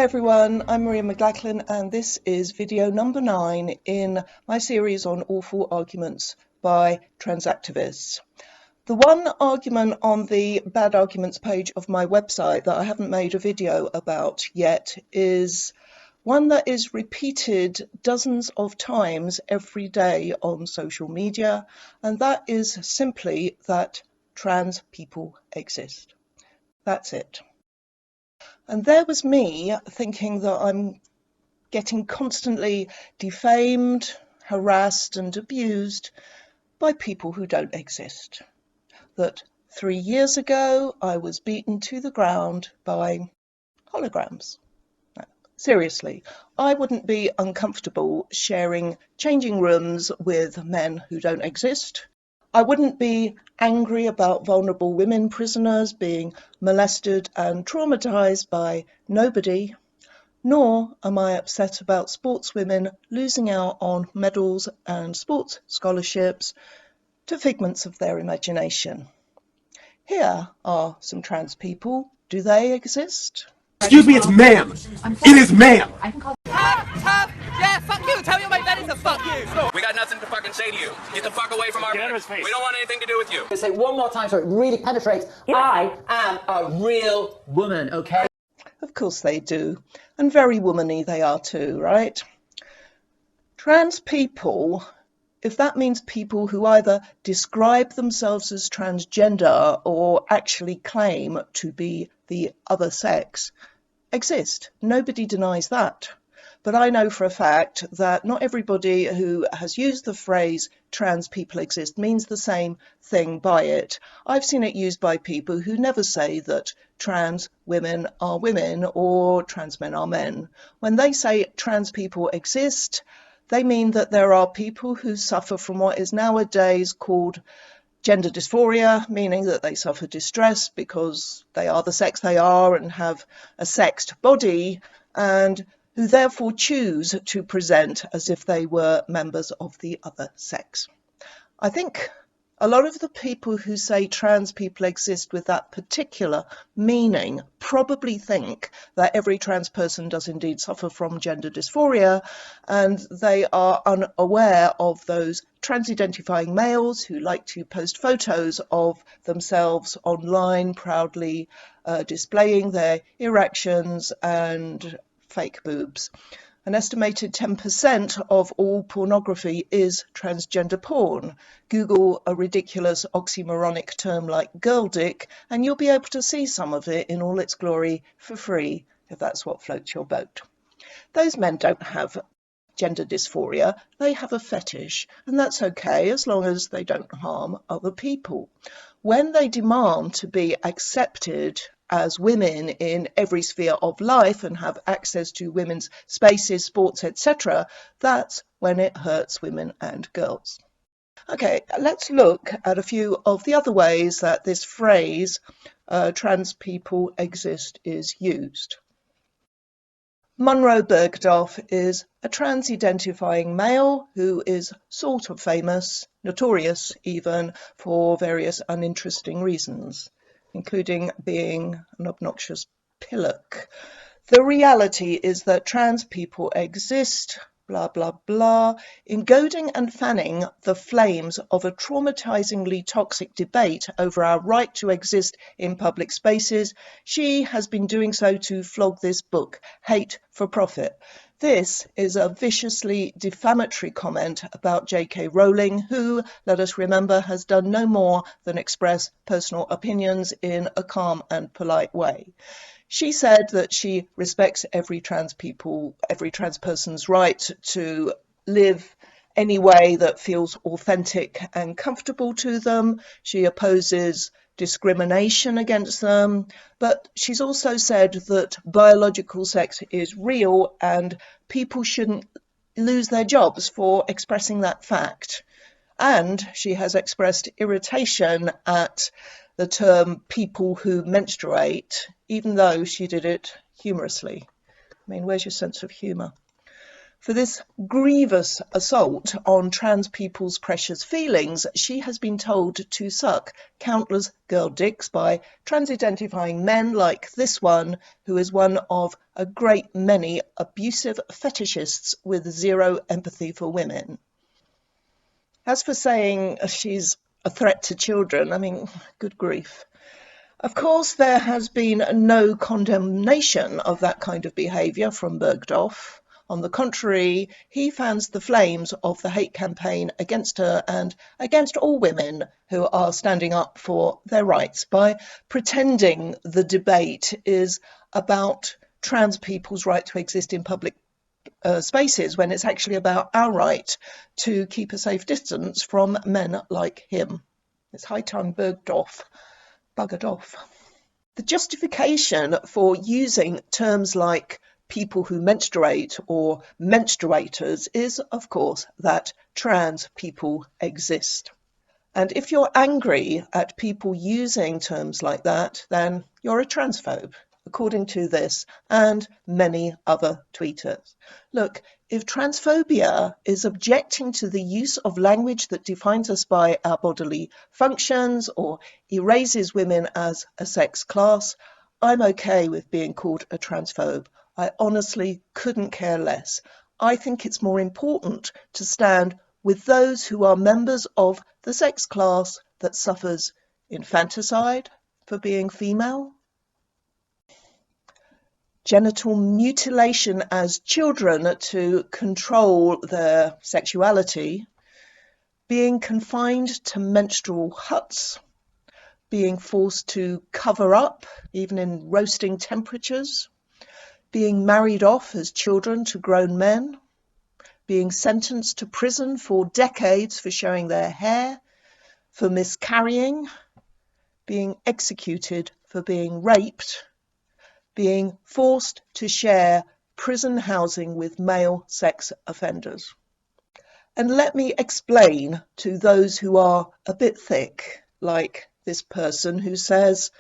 everyone, I'm Maria McLachlan and this is video number 9 in my series on awful arguments by trans activists. The one argument on the bad arguments page of my website that I haven't made a video about yet is one that is repeated dozens of times every day on social media, and that is simply that trans people exist. That's it. And there was me thinking that I'm getting constantly defamed, harassed and abused by people who don't exist. That 3 years ago I was beaten to the ground by holograms. No, seriously, I wouldn't be uncomfortable sharing changing rooms with men who don't exist. I wouldn't be angry about vulnerable women prisoners being molested and traumatized by nobody, nor am I upset about sportswomen losing out on medals and sports scholarships to figments of their imagination. Here are some trans people. Do they exist? Excuse me, it's ma'am. It is ma'am. Tough. Yeah, fuck you. Tell your mate that is a fuck you. We got nothing to fucking say to you. Get the fuck away from our face. We don't want anything to do with you. Say one more time so it really penetrates. I am a real woman, okay? Of course they do. And very womanly they are too, right? Trans people, if that means people who either describe themselves as transgender or actually claim to be the other sex, exist. Nobody denies that. But I know for a fact that not everybody who has used the phrase trans people exist means the same thing by it. I've seen it used by people who never say that trans women are women or trans men are men. When they say trans people exist, they mean that there are people who suffer from what is nowadays called gender dysphoria, meaning that they suffer distress because they are the sex they are and have a sexed body, and who therefore choose to present as if they were members of the other sex. I think a lot of the people who say trans people exist with that particular meaning probably think that every trans person does indeed suffer from gender dysphoria, and they are unaware of those trans-identifying males who like to post photos of themselves online, proudly displaying their erections and fake boobs. An estimated 10% of all pornography is transgender porn. Google a ridiculous oxymoronic term like girl dick and you'll be able to see some of it in all its glory for free, if that's what floats your boat. Those men don't have gender dysphoria, they have a fetish, and that's okay as long as they don't harm other people. When they demand to be accepted as women in every sphere of life and have access to women's spaces, sports, etc., that's when it hurts women and girls. Okay, let's look at a few of the other ways that this phrase, trans people exist, is used. Monro Bergal is a trans-identifying male who is sort of famous, notorious even, for various uninteresting reasons, including being an obnoxious pillock. The reality is that trans people exist, blah, blah, blah, in goading and fanning the flames of a traumatizingly toxic debate over our right to exist in public spaces. She has been doing so to flog this book, Hate for Profit. This is a viciously defamatory comment about J.K. Rowling, who, let us remember, has done no more than express personal opinions in a calm and polite way. She said that she respects every trans person's right to live any way that feels authentic and comfortable to them. She opposes discrimination against them, but she's also said that biological sex is real and people shouldn't lose their jobs for expressing that fact. And she has expressed irritation at the term people who menstruate, even though she did it humorously. I mean, where's your sense of humour? For this grievous assault on trans people's precious feelings, she has been told to suck countless girl dicks by trans-identifying men like this one, who is one of a great many abusive fetishists with zero empathy for women. As for saying she's a threat to children, I mean, good grief. Of course, there has been no condemnation of that kind of behaviour from Bergdorf. On the contrary, he fans the flames of the hate campaign against her and against all women who are standing up for their rights by pretending the debate is about trans people's right to exist in public spaces when it's actually about our right to keep a safe distance from men like him. It's high time Bergdorf buggered off. The justification for using terms like people who menstruate or menstruators is, of course, that trans people exist. And if you're angry at people using terms like that, then you're a transphobe, according to this and many other tweeters. Look, if transphobia is objecting to the use of language that defines us by our bodily functions or erases women as a sex class, I'm okay with being called a transphobe. I honestly couldn't care less. I think it's more important to stand with those who are members of the sex class that suffers infanticide for being female, genital mutilation as children to control their sexuality, being confined to menstrual huts, being forced to cover up, even in roasting temperatures, being married off as children to grown men, being sentenced to prison for decades for showing their hair, for miscarrying, being executed for being raped, being forced to share prison housing with male sex offenders. And let me explain to those who are a bit thick, like this person who says,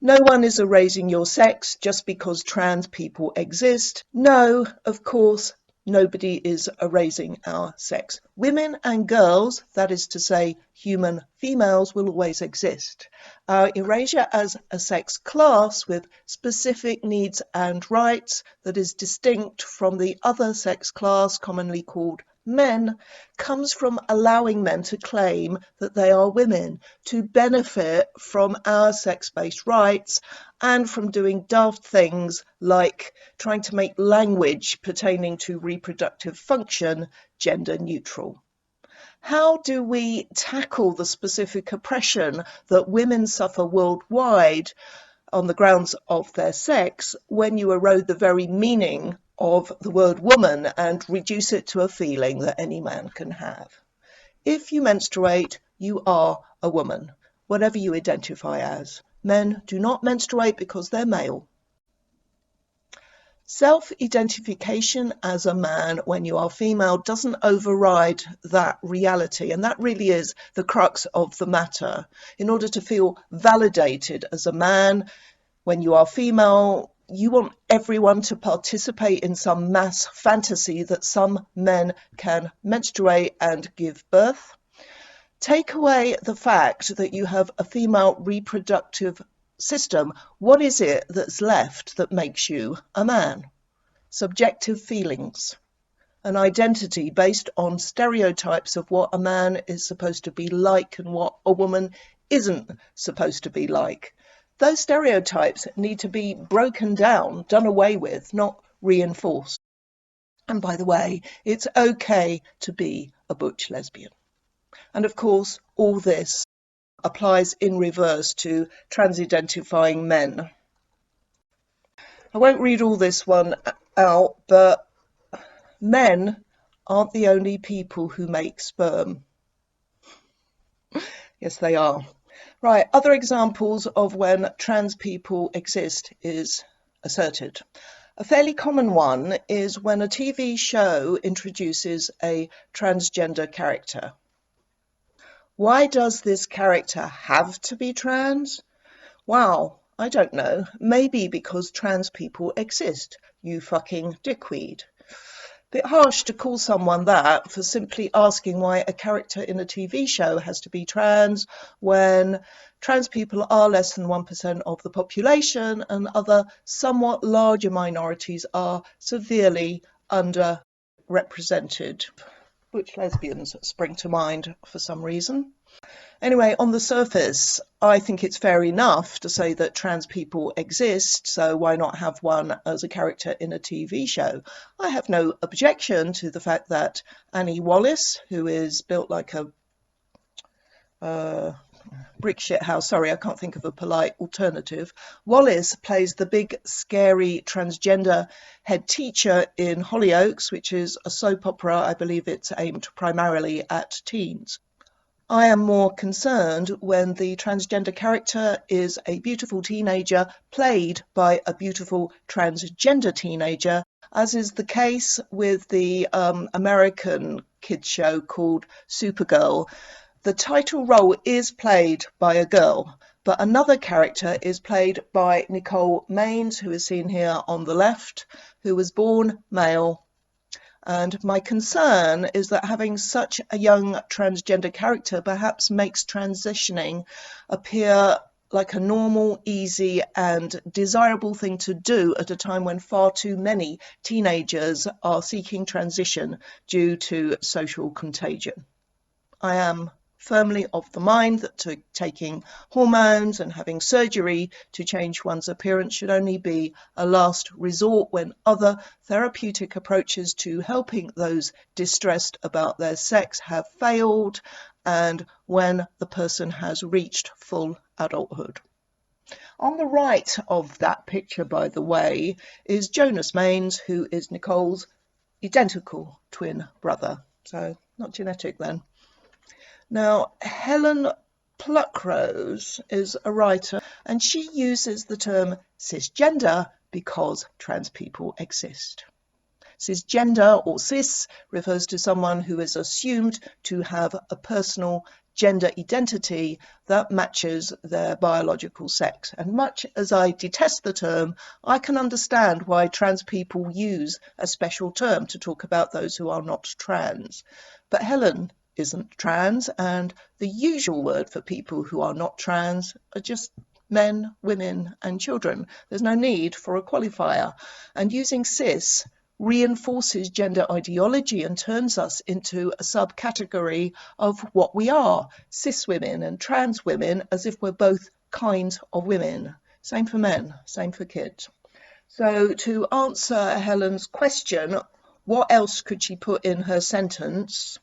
no one is erasing your sex just because trans people exist. No, of course, nobody is erasing our sex. Women and girls, that is to say, human females, will always exist. Our erasure as a sex class with specific needs and rights that is distinct from the other sex class commonly called men comes from allowing men to claim that they are women, to benefit from our sex-based rights and from doing daft things like trying to make language pertaining to reproductive function gender neutral. How do we tackle the specific oppression that women suffer worldwide on the grounds of their sex when you erode the very meaning of the word woman and reduce it to a feeling that any man can have? If you menstruate, you are a woman, whatever you identify as. Men do not menstruate because they're male. Self-identification as a man when you are female doesn't override that reality, and that really is the crux of the matter. In order to feel validated as a man when you are female, you want everyone to participate in some mass fantasy that some men can menstruate and give birth. Take away the fact that you have a female reproductive system. What is it that's left that makes you a man? Subjective feelings, an identity based on stereotypes of what a man is supposed to be like and what a woman isn't supposed to be like. Those stereotypes need to be broken down, done away with, not reinforced. And by the way, it's okay to be a butch lesbian. And of course, all this applies in reverse to trans-identifying men. I won't read all this one out, but men aren't the only people who make sperm. Yes, they are. Right, other examples of when trans people exist is asserted. A fairly common one is when a TV show introduces a transgender character. Why does this character have to be trans? Wow, I don't know. Maybe because trans people exist, you fucking dickweed. Bit harsh to call someone that for simply asking why a character in a TV show has to be trans when trans people are less than 1% of the population and other somewhat larger minorities are severely underrepresented. Butch lesbians spring to mind for some reason. Anyway, on the surface, I think it's fair enough to say that trans people exist, so why not have one as a character in a TV show? I have no objection to the fact that Annie Wallace, who is built like a brick shit house, sorry, I can't think of a polite alternative. Wallace plays the big, scary transgender head teacher in Hollyoaks, which is a soap opera. I believe it's aimed primarily at teens. I am more concerned when the transgender character is a beautiful teenager played by a beautiful transgender teenager, as is the case with the American kids show called Supergirl. The title role is played by a girl, but another character is played by Nicole Maines, who is seen here on the left, who was born male. And my concern is that having such a young transgender character perhaps makes transitioning appear like a normal, easy and desirable thing to do at a time when far too many teenagers are seeking transition due to social contagion. I am firmly of the mind that taking hormones and having surgery to change one's appearance should only be a last resort when other therapeutic approaches to helping those distressed about their sex have failed and when the person has reached full adulthood. On the right of that picture, by the way, is Jonas Maines, who is Nicole's identical twin brother. So not genetic then. Now, Helen Pluckrose is a writer, and she uses the term cisgender because trans people exist. Cisgender or cis refers to someone who is assumed to have a personal gender identity that matches their biological sex. And much as I detest the term, I can understand why trans people use a special term to talk about those who are not trans. But Helen isn't trans, and the usual word for people who are not trans are just men, women and children. There's no need for a qualifier, and using cis reinforces gender ideology and turns us into a subcategory of what we are, cis women and trans women, as if we're both kinds of women. Same for men, same for kids. So to answer Helen's question, what else could she put in her sentence?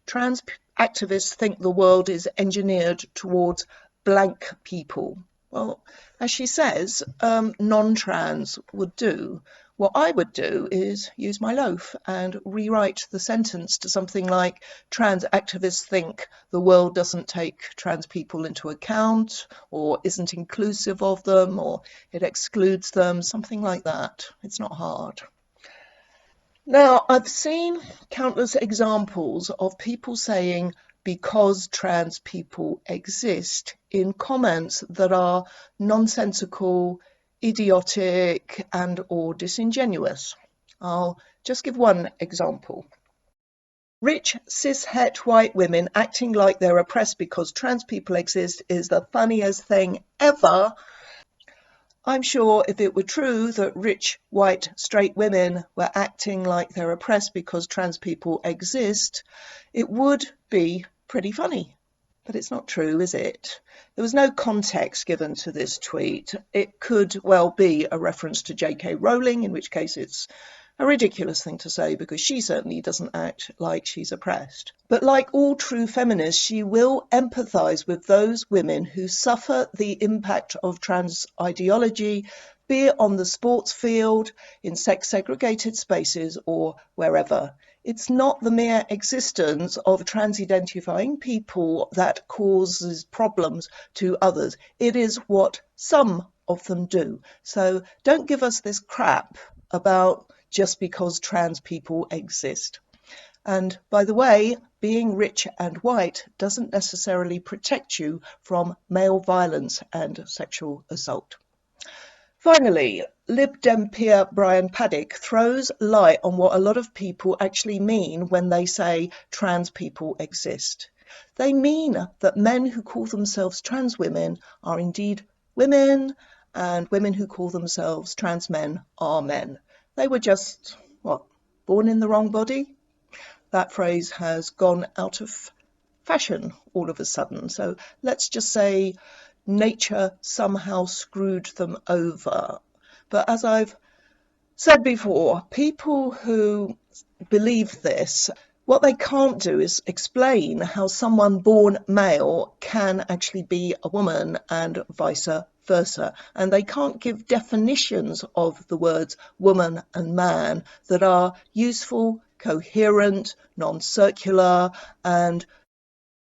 Trans activists think the world is engineered towards blank people. Well, as she says, non-trans would do. What I would do is use my loaf and rewrite the sentence to something like, trans activists think the world doesn't take trans people into account, or isn't inclusive of them, or it excludes them, something like that. It's not hard. Now, I've seen countless examples of people saying because trans people exist in comments that are nonsensical, idiotic and or disingenuous. I'll just give one example. Rich cis-het white women acting like they're oppressed because trans people exist is the funniest thing ever. I'm sure if it were true that rich, white, straight women were acting like they're oppressed because trans people exist, it would be pretty funny. But it's not true, is it? There was no context given to this tweet. It could well be a reference to J.K. Rowling, in which case it's a ridiculous thing to say because she certainly doesn't act like she's oppressed. But like all true feminists, she will empathise with those women who suffer the impact of trans ideology, be it on the sports field, in sex-segregated spaces, or wherever. It's not the mere existence of trans-identifying people that causes problems to others. It is what some of them do. So don't give us this crap about just because trans people exist. And by the way, being rich and white doesn't necessarily protect you from male violence and sexual assault. Finally, Lib Dem peer Brian Paddick throws light on what a lot of people actually mean when they say trans people exist. They mean that men who call themselves trans women are indeed women, and women who call themselves trans men are men. They were just, born in the wrong body? That phrase has gone out of fashion all of a sudden. So let's just say nature somehow screwed them over. But as I've said before, people who believe this, what they can't do is explain how someone born male can actually be a woman and vice versa. And they can't give definitions of the words woman and man that are useful, coherent, non-circular, and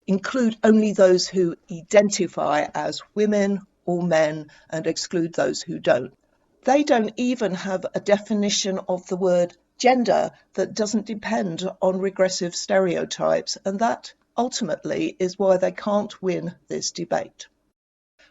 include only those who identify as women or men and exclude those who don't. They don't even have a definition of the word gender that doesn't depend on regressive stereotypes, and that ultimately is why they can't win this debate.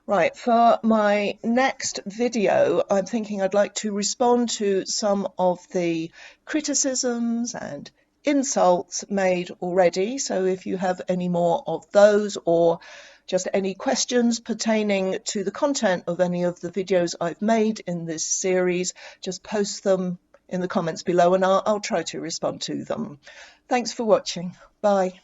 Right, for my next video, I'm thinking I'd like to respond to some of the criticisms and insults made already. So if you have any more of those or just any questions pertaining to the content of any of the videos I've made in this series, just post them in the comments below and I'll try to respond to them. Thanks for watching. Bye.